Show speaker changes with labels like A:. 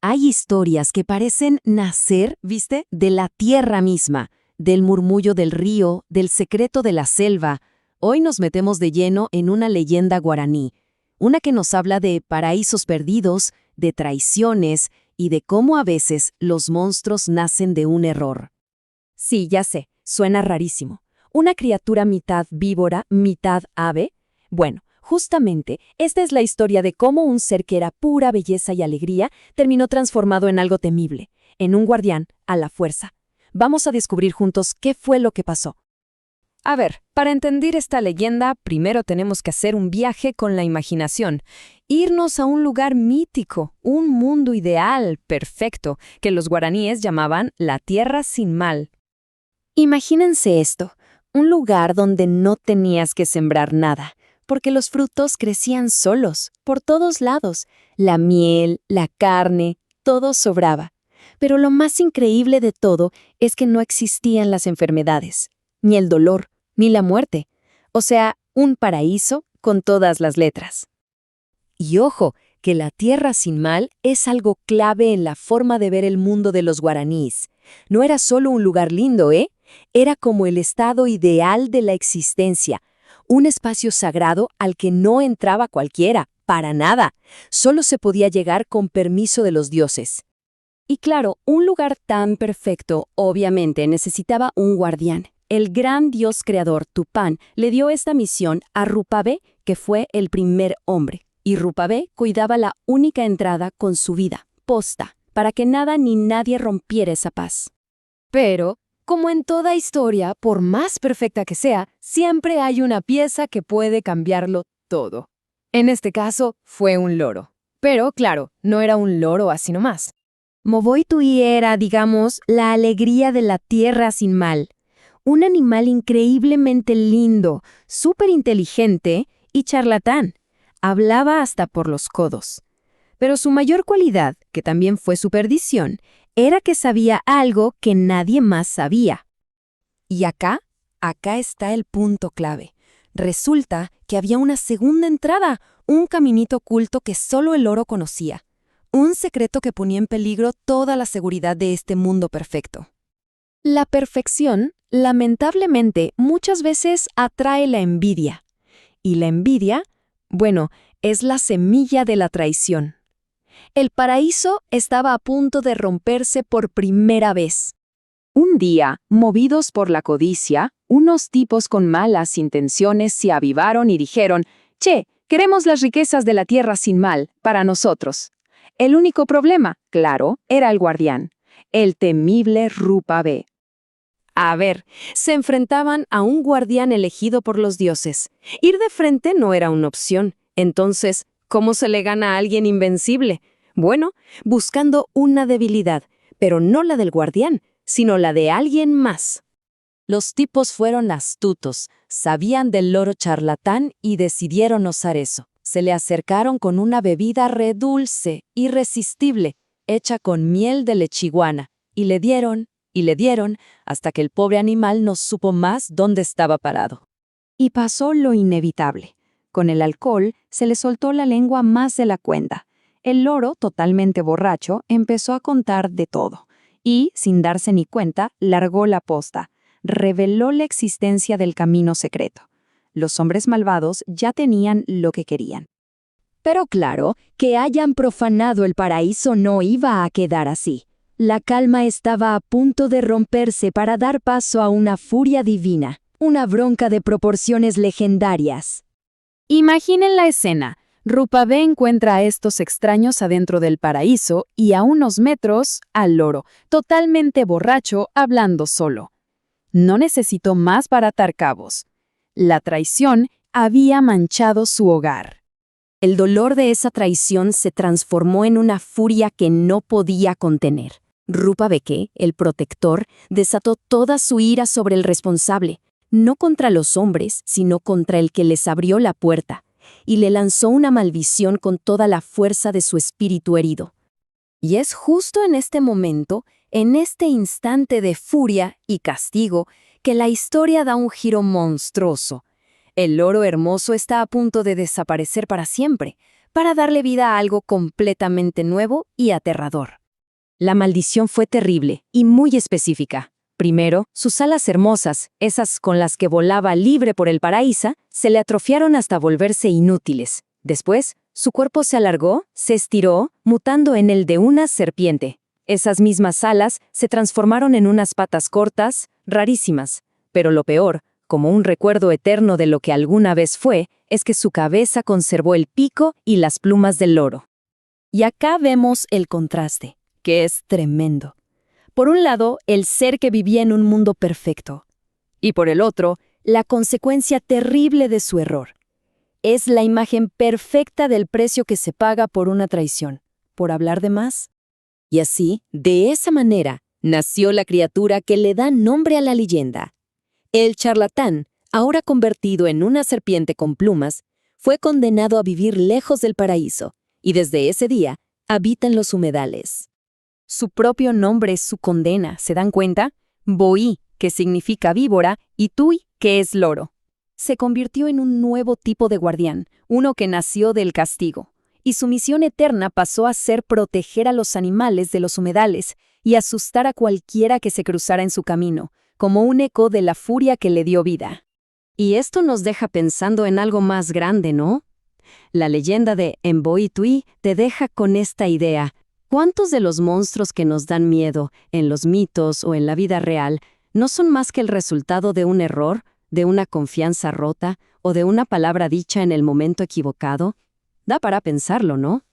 A: Hay historias que parecen nacer, ¿viste?, de la tierra misma, del murmullo del río, del secreto de la selva. Hoy nos metemos de lleno en una leyenda guaraní, una que nos habla de paraísos perdidos, de traiciones y de cómo a veces los monstruos nacen de un error.
B: Sí, ya sé, suena rarísimo. ¿Una criatura mitad víbora, mitad ave? Bueno, justamente, esta es la historia de cómo un ser que era pura belleza y alegría terminó transformado en algo temible, en un guardián, a la fuerza. Vamos a descubrir juntos qué fue lo que pasó. A ver, para entender esta leyenda, primero tenemos que hacer un viaje con la imaginación, irnos a un lugar mítico, un mundo ideal, perfecto, que los guaraníes llamaban la tierra sin mal. Imagínense esto, un lugar donde no tenías que sembrar nada, porque los frutos crecían solos, por todos lados. La miel, la carne, todo sobraba. Pero lo más increíble de todo es que no existían las enfermedades, ni el dolor, ni la muerte. O sea, un paraíso con todas las letras. Y ojo, que la tierra sin mal es algo clave en la forma de ver el mundo de los guaraníes. No era solo un lugar lindo, ¿eh? Era como el estado ideal de la existencia, un espacio sagrado al que no entraba cualquiera, para nada. Solo se podía llegar con permiso de los dioses. Y claro, un lugar tan perfecto obviamente necesitaba un guardián. El gran dios creador Tupán le dio esta misión a Rupabé, que fue el primer hombre. Y Rupabé cuidaba la única entrada con su vida, posta, para que nada ni nadie rompiera esa paz. Pero, como en toda historia, por más perfecta que sea, siempre hay una pieza que puede cambiarlo todo. En este caso, fue un loro. Pero, claro, no era un loro así nomás. Moboitui era, digamos, la alegría de la tierra sin mal. Un animal increíblemente lindo, súper inteligente y charlatán. Hablaba hasta por los codos. Pero su mayor cualidad, que también fue su perdición, era que sabía algo que nadie más sabía. Y acá está el punto clave. Resulta que había una segunda entrada, un caminito oculto que solo el loro conocía. Un secreto que ponía en peligro toda la seguridad de este mundo perfecto. La perfección, lamentablemente, muchas veces atrae la envidia. Y la envidia, bueno, es la semilla de la traición. El paraíso estaba a punto de romperse por primera vez. Un día, movidos por la codicia, unos tipos con malas intenciones se avivaron y dijeron: «Che, queremos las riquezas de la tierra sin mal, para nosotros». El único problema, claro, era el guardián, el temible Rupabé. A ver, se enfrentaban a un guardián elegido por los dioses. Ir de frente no era una opción. Entonces, ¿cómo se le gana a alguien invencible? Bueno, buscando una debilidad, pero no la del guardián, sino la de alguien más. Los tipos fueron astutos, sabían del loro charlatán y decidieron osar eso. Se le acercaron con una bebida redulce, irresistible, hecha con miel de lechiguana, y le dieron, hasta que el pobre animal no supo más dónde estaba parado. Y pasó lo inevitable. Con el alcohol se le soltó la lengua más de la cuenta. El loro, totalmente borracho, empezó a contar de todo. Y, sin darse ni cuenta, largó la posta. Reveló la existencia del camino secreto. Los hombres malvados ya tenían lo que querían. Pero claro, que hayan profanado el paraíso no iba a quedar así. La calma estaba a punto de romperse para dar paso a una furia divina, una bronca de proporciones legendarias. Imaginen la escena. Rupabé encuentra a estos extraños adentro del paraíso y a unos metros al loro, totalmente borracho, hablando solo. No necesitó más para atar cabos. La traición había manchado su hogar. El dolor de esa traición se transformó en una furia que no podía contener. Rupabé, el protector, desató toda su ira sobre el responsable, no contra los hombres, sino contra el que les abrió la puerta, y le lanzó una maldición con toda la fuerza de su espíritu herido. Y es justo en este momento, en este instante de furia y castigo, que la historia da un giro monstruoso. El loro hermoso está a punto de desaparecer para siempre, para darle vida a algo completamente nuevo y aterrador.
A: La maldición fue terrible y muy específica. Primero, sus alas hermosas, esas con las que volaba libre por el paraíso, se le atrofiaron hasta volverse inútiles. Después, su cuerpo se alargó, se estiró, mutando en el de una serpiente. Esas mismas alas se transformaron en unas patas cortas, rarísimas. Pero lo peor, como un recuerdo eterno de lo que alguna vez fue, es que su cabeza conservó el pico y las plumas del loro.
B: Y acá vemos el contraste, que es tremendo. Por un lado, el ser que vivía en un mundo perfecto. Y por el otro, la consecuencia terrible de su error. Es la imagen perfecta del precio que se paga por una traición, por hablar de más.
A: Y así, de esa manera, nació la criatura que le da nombre a la leyenda. El charlatán, ahora convertido en una serpiente con plumas, fue condenado a vivir lejos del paraíso, y desde ese día habita en los humedales.
B: Su propio nombre es su condena, ¿se dan cuenta? Boí, que significa víbora, y Tui, que es loro. Se convirtió en un nuevo tipo de guardián, uno que nació del castigo. Y su misión eterna pasó a ser proteger a los animales de los humedales y asustar a cualquiera que se cruzara en su camino, como un eco de la furia que le dio vida.
A: Y esto nos deja pensando en algo más grande, ¿no? La leyenda de Mboi Tui te deja con esta idea. ¿Cuántos de los monstruos que nos dan miedo, en los mitos o en la vida real, no son más que el resultado de un error, de una confianza rota o de una palabra dicha en el momento equivocado? Da para pensarlo, ¿no?